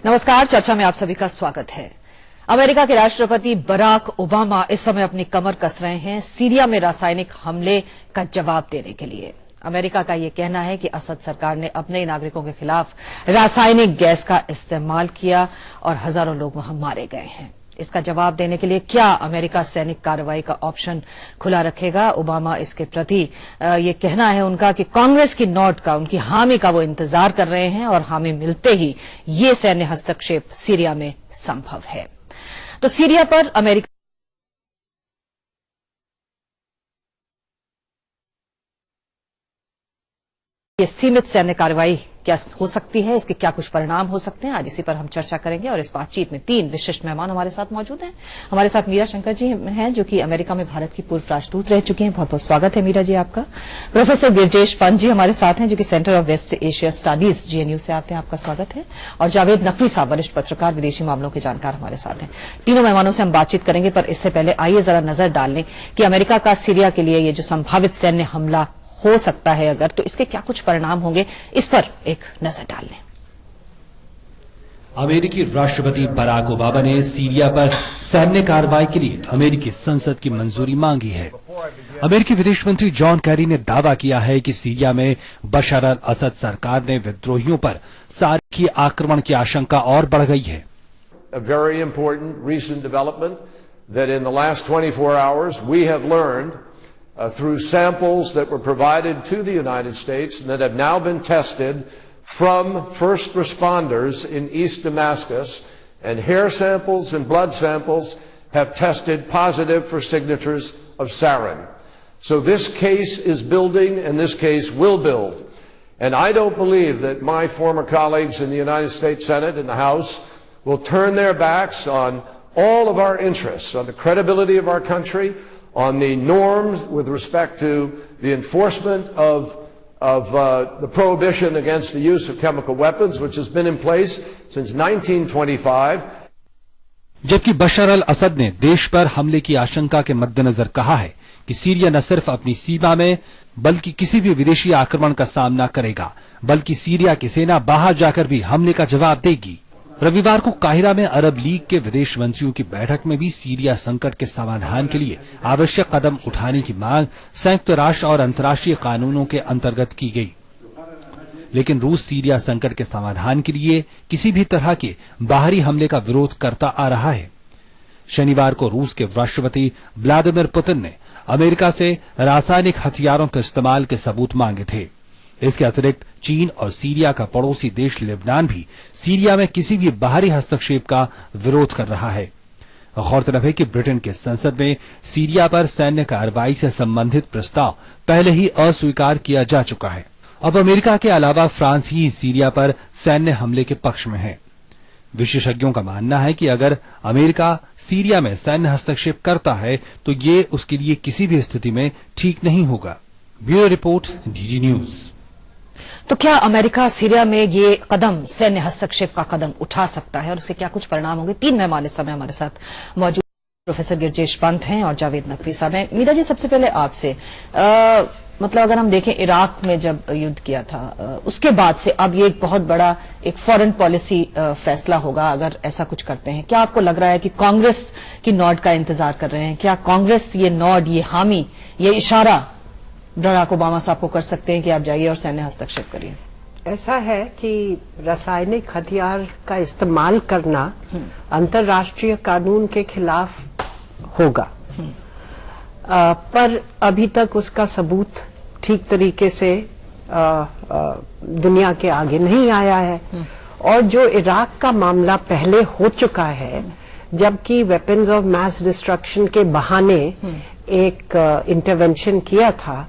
नमस्कार, चर्चा में आप सभी का स्वागत है। अमेरिका के राष्ट्रपति बराक ओबामा इस समय अपनी कमर कस रहे हैं सीरिया में रासायनिक हमले का जवाब देने के लिए। अमेरिका का यह कहना है कि असद सरकार ने अपने नागरिकों के खिलाफ रासायनिक गैस का इस्तेमाल किया और हजारों लोग वहां मारे गए हैं। इसका जवाब देने के लिए क्या अमेरिका सैनिक कार्रवाई का ऑप्शन खुला रखेगा? ओबामा इसके प्रति ये कहना है उनका कि कांग्रेस की नोट का, उनकी हामी का वो इंतजार कर रहे हैं और हामी मिलते ही ये सैन्य हस्तक्षेप सीरिया में संभव है। तो सीरिया पर अमेरिका ये सीमित सैन्य कार्रवाई क्या हो सकती है, इसके क्या कुछ परिणाम हो सकते हैं, आज इसी पर हम चर्चा करेंगे। और इस बातचीत में तीन विशिष्ट मेहमान हमारे साथ मौजूद हैं। हमारे साथ मीरा शंकर जी हैं, जो कि अमेरिका में भारत की पूर्व राजदूत रह चुकी हैं। बहुत बहुत स्वागत है मीरा जी आपका। प्रोफेसर गिरजेश पंत जी हमारे साथ हैं, जो कि centre of West Asia studies GNU से आते हैं, आपका स्वागत है। और जावेद नकवी साहब, वरिष्ठ पत्रकार, विदेशी मामलों के जानकार, हमारे साथ हैं। तीनों मेहमानों से हम बातचीत करेंगे, पर इससे पहले आइए जरा नजर डाल लें कि अमेरिका का सीरिया के लिए ये जो संभावित सैन्य हमला हो सकता है अगर, तो इसके क्या कुछ परिणाम होंगे, इस पर एक नजर डाल लें। अमेरिकी राष्ट्रपति बराक ओबामा ने सीरिया पर सैन्य कार्रवाई के लिए अमेरिकी संसद की मंजूरी मांगी है। अमेरिकी विदेश मंत्री जॉन कैरी ने दावा किया है कि सीरिया में बशर अल असद सरकार ने विद्रोहियों पर सारी आक्रमण की आशंका और बढ़ गई है। A very important recent development that in the last 24 hours we have learned through samples that were provided to the United States and that have now been tested from first responders in East Damascus, and hair samples and blood samples have tested positive for signatures of sarin. So this case is building, and this case will build. And I don't believe that my former colleagues in the United States Senate and the House will turn their backs on all of our interests, on the credibility of our country, on the norms with respect to the enforcement of the prohibition against the use of chemical weapons, which has been in place since 1925. जबकि बशर अल असद ने देश पर हमले की आशंका के मद्देनजर कहा है कि सीरिया न सिर्फ अपनी सीमा में बल्कि किसी भी विदेशी आक्रमण का सामना करेगा, बल्कि सीरिया की सेना बाहर जाकर भी हमले का जवाब देगी। रविवार को काहिरा में अरब लीग के विदेश मंत्रियों की बैठक में भी सीरिया संकट के समाधान के लिए आवश्यक कदम उठाने की मांग संयुक्त राष्ट्र और अंतर्राष्ट्रीय कानूनों के अंतर्गत की गई। लेकिन रूस सीरिया संकट के समाधान के लिए किसी भी तरह के बाहरी हमले का विरोध करता आ रहा है। शनिवार को रूस के राष्ट्रपति व्लादिमीर पुतिन ने अमेरिका से रासायनिक हथियारों के इस्तेमाल के सबूत मांगे थे। इसके अतिरिक्त चीन और सीरिया का पड़ोसी देश लेबनान भी सीरिया में किसी भी बाहरी हस्तक्षेप का विरोध कर रहा है। गौरतलब है कि ब्रिटेन के संसद में सीरिया पर सैन्य कार्रवाई से संबंधित प्रस्ताव पहले ही अस्वीकार किया जा चुका है। अब अमेरिका के अलावा फ्रांस ही सीरिया पर सैन्य हमले के पक्ष में है। विशेषज्ञों का मानना है कि अगर अमेरिका सीरिया में सैन्य हस्तक्षेप करता है तो ये उसके लिए किसी भी स्थिति में ठीक नहीं होगा। Bureau report, DG news. तो क्या अमेरिका सीरिया में ये कदम, सैन्य हस्तक्षेप का कदम उठा सकता है और उसके क्या कुछ परिणाम होंगे? तीन मेहमान इस समय हमारे साथ मौजूद, प्रोफेसर गिरजेश पंत हैं और जावेद नकवी साहब हैं। मीरा जी, सबसे पहले आपसे, मतलब अगर हम देखें इराक में जब युद्ध किया था, उसके बाद से अब ये एक बहुत बड़ा एक फॉरेन पॉलिसी फैसला होगा अगर ऐसा कुछ करते हैं। क्या आपको लग रहा है कि कांग्रेस की नॉड का इंतजार कर रहे हैं? क्या कांग्रेस ये नॉड, ये हामी, ये इशारा बराक ओबामा साहब को कर सकते हैं कि आप जाइए और सैन्य हस्तक्षेप करिए? ऐसा है कि रासायनिक हथियार का इस्तेमाल करना अंतर्राष्ट्रीय कानून के खिलाफ होगा, पर अभी तक उसका सबूत ठीक तरीके से दुनिया के आगे नहीं आया है। और जो इराक का मामला पहले हो चुका है, जबकि वेपन्स ऑफ मास डिस्ट्रक्शन के बहाने एक इंटरवेंशन किया था,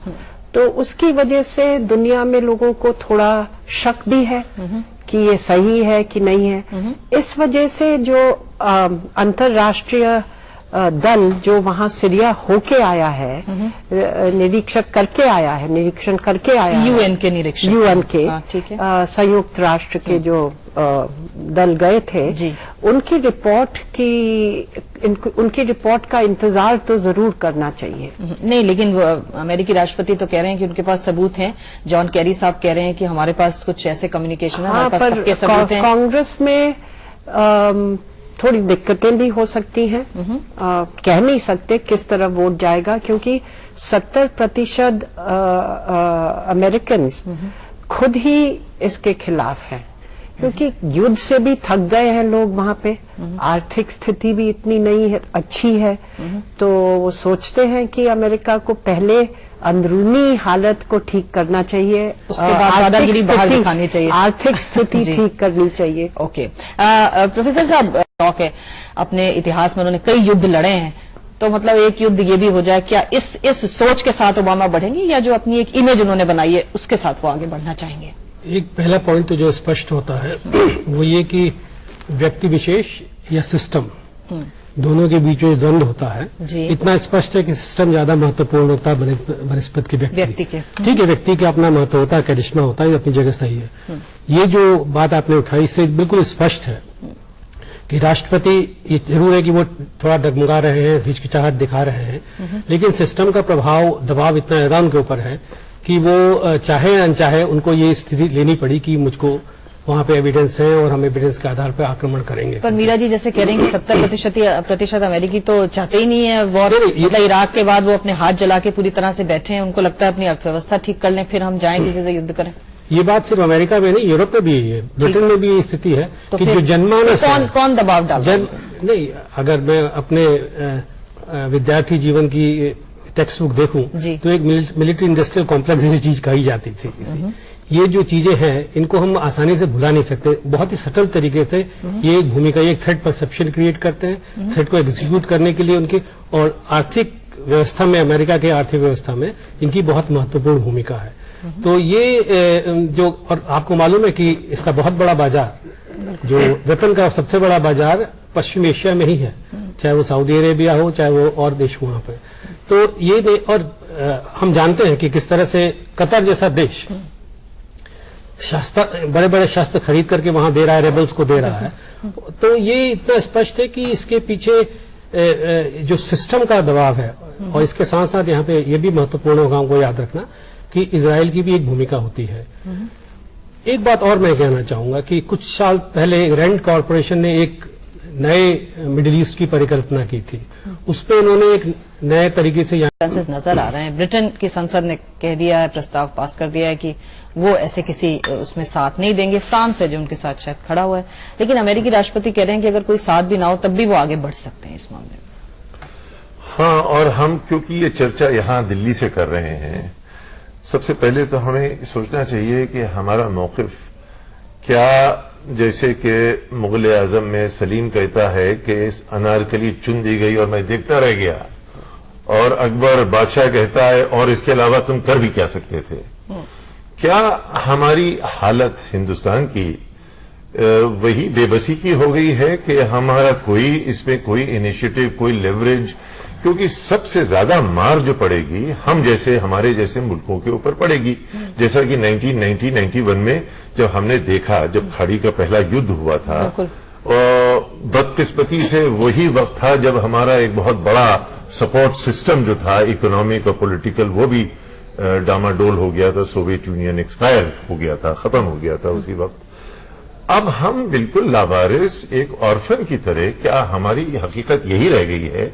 तो उसकी वजह से दुनिया में लोगों को थोड़ा शक भी है कि ये सही है कि नहीं है। इस वजह से जो अंतर्राष्ट्रीय दल जो वहां सीरिया होके आया है, निरीक्षण करके आया है, यूएन के निरीक्षण, यूएन के संयुक्त राष्ट्र के जो दल गए थे, उनकी रिपोर्ट का इंतजार तो जरूर करना चाहिए। नहीं, लेकिन अमेरिकी राष्ट्रपति तो कह रहे हैं कि उनके पास सबूत हैं। जॉन कैरी साहब कह रहे हैं कि हमारे पास कुछ ऐसे कम्युनिकेशन है, हमारे पास पक्के सबूत हैं। कांग्रेस में थोड़ी दिक्कतें भी हो सकती हैं। कह नहीं सकते किस तरह वोट जाएगा, क्योंकि 70% अमेरिकन खुद ही इसके खिलाफ हैं, क्योंकि युद्ध से भी थक गए हैं लोग वहां पे। आर्थिक स्थिति भी इतनी नहीं है, अच्छी है, तो वो सोचते हैं कि अमेरिका को पहले अंदरूनी हालत को ठीक करना चाहिए, उसके बाद दादागिरी बाहर दिखानी चाहिए, आर्थिक स्थिति ठीक करनी चाहिए। ओके, प्रोफेसर साहब, शौक है, अपने इतिहास में उन्होंने कई युद्ध लड़े हैं, तो मतलब एक युद्ध ये भी हो जाए क्या? इस सोच के साथ ओबामा बढ़ेंगे, या जो अपनी एक इमेज उन्होंने बनाई है उसके साथ वो आगे बढ़ना चाहेंगे? एक पहला पॉइंट तो जो स्पष्ट होता है वो ये कि व्यक्ति विशेष या सिस्टम दोनों के बीच में द्वंद्व होता है। इतना स्पष्ट है कि सिस्टम ज्यादा महत्वपूर्ण होता है बनस्पत के व्यक्ति के। ठीक है, व्यक्ति का अपना महत्व होता है, करिश्मा होता है, अपनी जगह सही है। ये जो बात आपने उठाई इससे बिल्कुल स्पष्ट है कि राष्ट्रपति, ये जरूर है कि वो थोड़ा डगमगा रहे हैं, हिचकिचाहट दिखा रहे हैं, लेकिन सिस्टम का प्रभाव, दबाव इतना ज्यादा उनके ऊपर है कि वो चाहे अनचाहे उनको ये स्थिति लेनी पड़ी कि मुझको वहां पे एविडेंस है और हम एविडेंस के आधार पर आक्रमण करेंगे। पर मीरा जी जैसे कह रहे हैं कि 70% अमेरिकी तो चाहते ही नहीं है वॉर, मतलब इराक के बाद वो अपने हाथ जला के पूरी तरह से बैठे हैं, उनको लगता है अपनी अर्थव्यवस्था ठीक कर लें फिर हम जाएं किसी से युद्ध करें। ये बात सिर्फ अमेरिका में नहीं, यूरोप में भी है, ब्रिटेन में भी ये स्थिति है तो कि जो जनमानस कौन दबाव डाल नहीं, अगर मैं अपने विद्यार्थी जीवन की टेक्स्ट बुक देखूं तो एक मिलिट्री इंडस्ट्रियल कॉम्प्लेक्स जैसी चीज कही जाती थी। ये जो चीजें हैं इनको हम आसानी से भुला नहीं सकते, बहुत ही सटल तरीके से ये एक भूमिका, ये एक थ्रेट परसेप्शन क्रिएट करते हैं, थ्रेट को एग्जीक्यूट करने के लिए उनकी, और आर्थिक व्यवस्था में, अमेरिका की आर्थिक व्यवस्था में इनकी बहुत महत्वपूर्ण भूमिका है। तो ये जो, और आपको मालूम है कि इसका बहुत बड़ा बाजार, जो वेपन का सबसे बड़ा बाजार पश्चिम एशिया में ही है, चाहे वो सऊदी अरेबिया हो चाहे वो और देश हो वहां पे। तो ये, और हम जानते हैं कि किस तरह से कतर जैसा देश शस्त्र, बड़े बड़े शस्त्र खरीद करके वहां दे रहा है, रेबल्स को दे रहा है। तो ये इतना स्पष्ट है कि इसके पीछे जो सिस्टम का दबाव है, और इसके साथ साथ यहाँ पे ये भी महत्वपूर्ण होगा हमको याद रखना कि इजराइल की भी एक भूमिका होती है। एक बात और मैं कहना चाहूंगा कि कुछ साल पहले रैंड कॉरपोरेशन ने एक नए मिडिल ईस्ट की परिकल्पना की थी, उस पर उन्होंने एक नए तरीके से नजर आ रहे हैं। ब्रिटेन की संसद ने कह दिया है, प्रस्ताव पास कर दिया है कि वो ऐसे किसी उसमें साथ नहीं देंगे। फ्रांस है जो उनके साथ शायद खड़ा हुआ है, लेकिन अमेरिकी राष्ट्रपति कह रहे हैं कि अगर कोई साथ भी ना हो तब भी वो आगे बढ़ सकते हैं इस मामले में। हाँ, और हम क्योंकि ये चर्चा यहाँ दिल्ली से कर रहे हैं, सबसे पहले तो हमें सोचना चाहिए कि हमारा मौकिफ क्या, जैसे कि मुगल आजम में सलीम कहता है कि इस अनारकली चुन दी गई और मैं देखता रह गया, और अकबर बादशाह कहता है और इसके अलावा तुम कर भी क्या सकते थे। क्या हमारी हालत हिंदुस्तान की वही बेबसी की हो गई है कि हमारा कोई इसमें कोई इनिशिएटिव, कोई लेवरेज, क्योंकि सबसे ज्यादा मार जो पड़ेगी हम जैसे, हमारे जैसे मुल्कों के ऊपर पड़ेगी। जैसा कि 1991 में जब हमने देखा, जब खाड़ी का पहला युद्ध हुआ था, और बदकिस्मती से वही वक्त था जब हमारा एक बहुत बड़ा सपोर्ट सिस्टम जो था, इकोनॉमिक और पॉलिटिकल, वो भी डामाडोल हो गया था। सोवियत यूनियन एक्सपायर हो गया था, खत्म हो गया था उसी वक्त। अब हम बिल्कुल लावारिस एक ऑर्फन की तरह, क्या हमारी हकीकत यही रह गई है?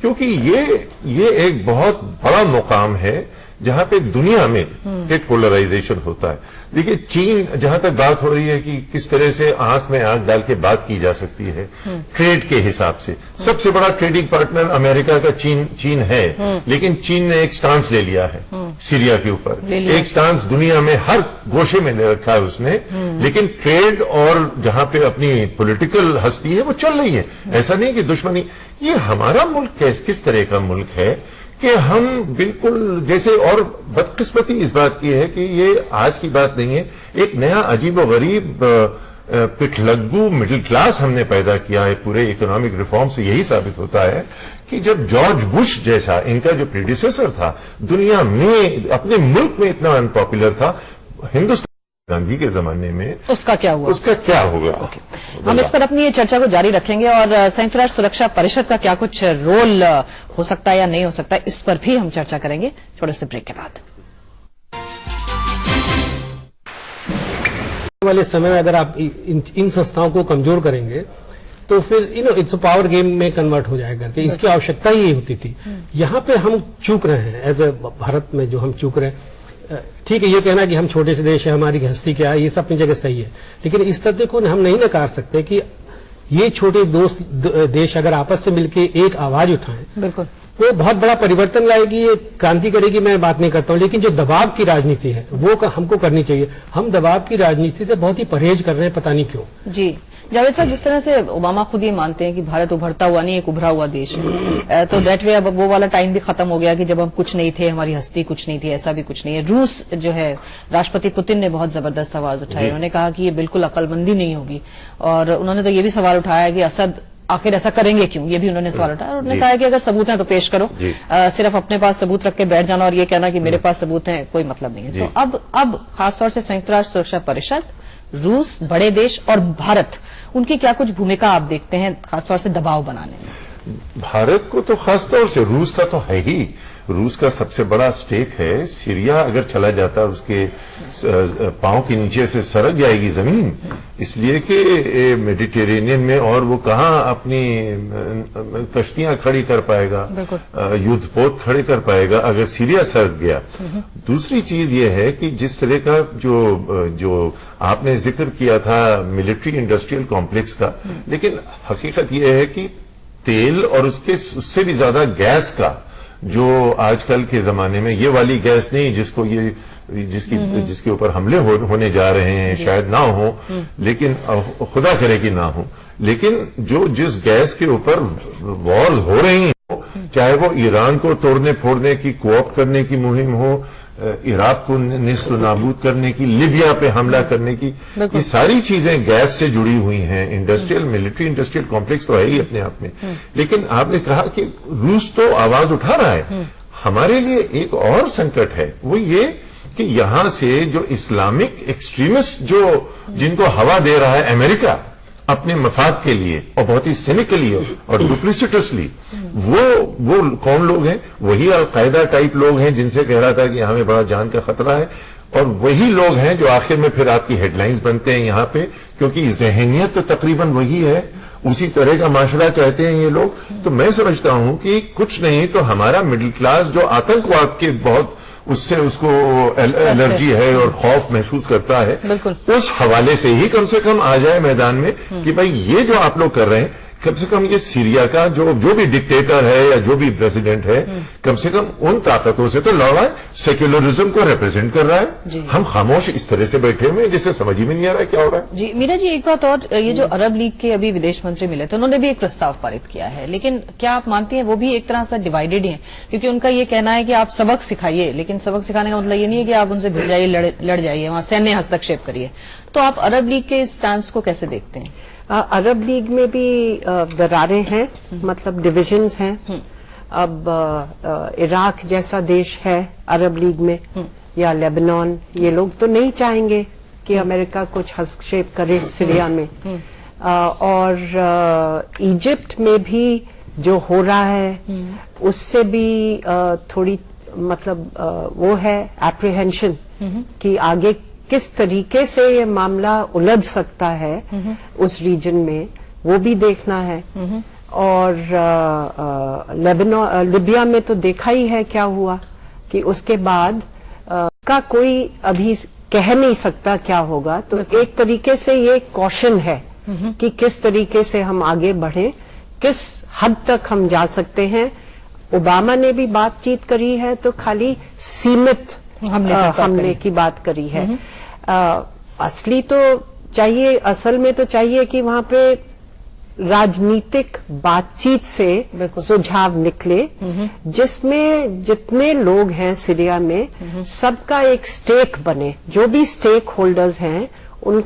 क्योंकि ये एक बहुत बड़ा मुकाम है जहां पे दुनिया में एक पोलराइजेशन होता है। देखिए, चीन, जहां तक बात हो रही है कि किस तरह से आंख में आंख डाल के बात की जा सकती है ट्रेड के हिसाब से, सबसे बड़ा ट्रेडिंग पार्टनर अमेरिका का चीन है, लेकिन चीन ने एक स्टांस ले लिया है सीरिया के ऊपर, एक स्टांस दुनिया में हर गोशे में ले रखा है उसने, लेकिन ट्रेड और जहां पे अपनी पॉलिटिकल हस्ती है वो चल रही है। ऐसा नहीं कि दुश्मनी। ये हमारा मुल्क किस तरह का मुल्क है कि हम बिल्कुल जैसे, और बदकिस्मती इस बात की है कि ये आज की बात नहीं है, एक नया अजीब व गरीब पिटलग्गू मिडिल क्लास हमने पैदा किया है पूरे इकोनॉमिक रिफॉर्म से। यही साबित होता है कि जब जॉर्ज बुश जैसा, इनका जो प्रीडिसेसर था, दुनिया में, अपने मुल्क में इतना अनपॉपुलर था, हिंदुस्तान गांधी के जमाने में उसका क्या होगा? हम इस पर अपनी ये चर्चा को जारी रखेंगे, और संयुक्त राष्ट्र सुरक्षा परिषद का क्या कुछ रोल हो सकता है या नहीं हो सकता है, इस पर भी हम चर्चा करेंगे थोड़े से ब्रेक के बाद। वाले समय में अगर आप इन संस्थाओं को कमजोर करेंगे तो फिर इट्स पावर गेम में कन्वर्ट हो जाएगा कि इसकी आवश्यकता ही होती थी। यहाँ पे हम चूक रहे हैं एज ए भारत में, जो हम चूक रहे हैं। ठीक है, ये कहना कि हम छोटे से देश है, हमारी हस्ती क्या है, ये सब अपनी जगह सही है, लेकिन इस तथ्य को हम नहीं नकार सकते कि ये छोटे देश अगर आपस से मिलकर एक आवाज उठाएं, बिल्कुल वो बहुत बड़ा परिवर्तन लाएगी, ये क्रांति करेगी, मैं बात नहीं करता हूं। लेकिन जो दबाव की राजनीति है वो हमको करनी चाहिए। हम दबाव की राजनीति से बहुत ही परहेज कर रहे हैं, पता नहीं क्यों। जी जावेद साहब, जिस तरह से ओबामा खुद ये मानते हैं कि भारत उभरता हुआ नहीं, एक उभरा हुआ देश है, तो दैट वे अब वो वाला टाइम भी खत्म हो गया कि जब हम कुछ नहीं थे, हमारी हस्ती कुछ नहीं थी, ऐसा भी कुछ नहीं है। रूस जो है, राष्ट्रपति पुतिन ने बहुत जबरदस्त आवाज उठाई, उन्होंने कहा कि ये बिल्कुल अकलमंदी नहीं होगी, और उन्होंने तो ये भी सवाल उठाया कि असद आखिर ऐसा करेंगे क्यों, ये भी उन्होंने सवाल उठाया। और उन्होंने कहा है कि अगर सबूत हैं तो पेश करो, सिर्फ अपने पास सबूत रख के बैठ जाना और ये कहना कि मेरे पास सबूत हैं, कोई मतलब नहीं है। तो अब खासतौर से संयुक्त राष्ट्र सुरक्षा परिषद, रूस, बड़े देश और भारत, उनकी क्या कुछ भूमिका आप देखते हैं खासतौर से दबाव बनाने में? भारत को तो खासतौर से, रूस का तो है ही, रूस का सबसे बड़ा स्टेक है। सीरिया अगर चला जाता है उसके पांव के नीचे से सरक जाएगी जमीन, इसलिए कि मेडिटेरेनियन में और वो कहाँ अपनी कश्तियां खड़ी कर पाएगा, युद्धपोत खड़े कर पाएगा अगर सीरिया सरक गया। दूसरी चीज ये है कि जिस तरह का जो आपने जिक्र किया था मिलिट्री इंडस्ट्रियल कॉम्प्लेक्स का, लेकिन हकीकत यह है कि तेल और उससे भी ज्यादा गैस का, जो आजकल के जमाने में ये वाली गैस नहीं जिसके ऊपर हमले होने जा रहे हैं, शायद ना हो, लेकिन खुदा करे कि ना हो, लेकिन जिस गैस के ऊपर वॉर्स हो रही हो, चाहे वो ईरान को तोड़ने फोड़ने की, कोऑप्ट करने की मुहिम हो, इराक को निस्त नाबूद करने की, लिबिया पे हमला करने की, ये सारी चीजें गैस से जुड़ी हुई हैं। इंडस्ट्रियल, मिलिट्री इंडस्ट्रियल कॉम्प्लेक्स तो है ही अपने आप में। लेकिन आपने कहा कि रूस तो आवाज उठा रहा है। हमारे लिए एक और संकट है, वो ये कि यहां से जो इस्लामिक एक्सट्रीमिस्ट जिनको हवा दे रहा है अमेरिका अपने मफाद के लिए, और बहुत ही सिनिकली और डुप्लिसिटसली, वो कौन लोग हैं? वही अलकायदा टाइप लोग हैं जिनसे कह रहा था कि हमें बड़ा जान का खतरा है, और वही लोग हैं जो आखिर में फिर आपकी हेडलाइंस बनते हैं यहां पे, क्योंकि जहनियत तो तकरीबन वही है, उसी तरह का माशरा चाहते हैं ये लोग। तो मैं समझता हूं कि कुछ नहीं तो हमारा मिडिल क्लास जो आतंकवाद के बहुत उससे उसको एलर्जी है और खौफ महसूस करता है, उस हवाले से ही कम से कम आ जाए मैदान में कि भाई ये जो आप लोग कर रहे हैं, कम से कम ये सीरिया का जो भी डिक्टेटर है या जो भी प्रेसिडेंट है, कम से कम उन ताकतों से तो लड़ रहा है, सेक्युलरिज्म को रिप्रेजेंट कर रहा है। हम खामोश इस तरह से बैठे हुए हैं जिससे समझ ही में नहीं आ रहा है क्या हो रहा है। जी मीरा जी, एक बात और, ये जो अरब लीग के अभी विदेश मंत्री मिले थे, उन्होंने भी एक प्रस्ताव पारित किया है, लेकिन क्या आप मानती हैं वो भी एक तरह से डिवाइडेड ही है? क्योंकि उनका ये कहना है कि आप सबक सिखाइए, लेकिन सबक सिखाने का मतलब ये नहीं है कि आप उनसे भिड़ जाइए, लड़ जाइए, वहां सैन्य हस्तक्षेप करिए। तो आप अरब लीग के इस स्टैंस को कैसे देखते हैं? अरब लीग में भी दरारें हैं, मतलब डिविजन्स हैं। अब इराक जैसा देश है अरब लीग में, या लेबनान, ये लोग तो नहीं चाहेंगे कि अमेरिका कुछ हस्तक्षेप करे सीरिया में। और इजिप्ट में भी जो हो रहा है उससे भी थोड़ी मतलब वो है एप्रीहेंशन कि आगे किस तरीके से ये मामला उलझ सकता है उस रीजन में, वो भी देखना है। और लिबिया में तो देखा ही है क्या हुआ, कि उसके बाद का कोई अभी कह नहीं सकता क्या होगा। तो एक तरीके से ये कॉशन है कि किस तरीके से हम आगे बढ़े, किस हद तक हम जा सकते हैं। ओबामा ने भी बातचीत करी है तो खाली सीमित हमले की बात करी है। असली तो चाहिए, असल में तो चाहिए कि वहां पे राजनीतिक बातचीत से सुझाव निकले, जिसमें जितने लोग हैं सीरिया में सबका एक स्टेक बने, जो भी स्टेक होल्डर्स हैं उन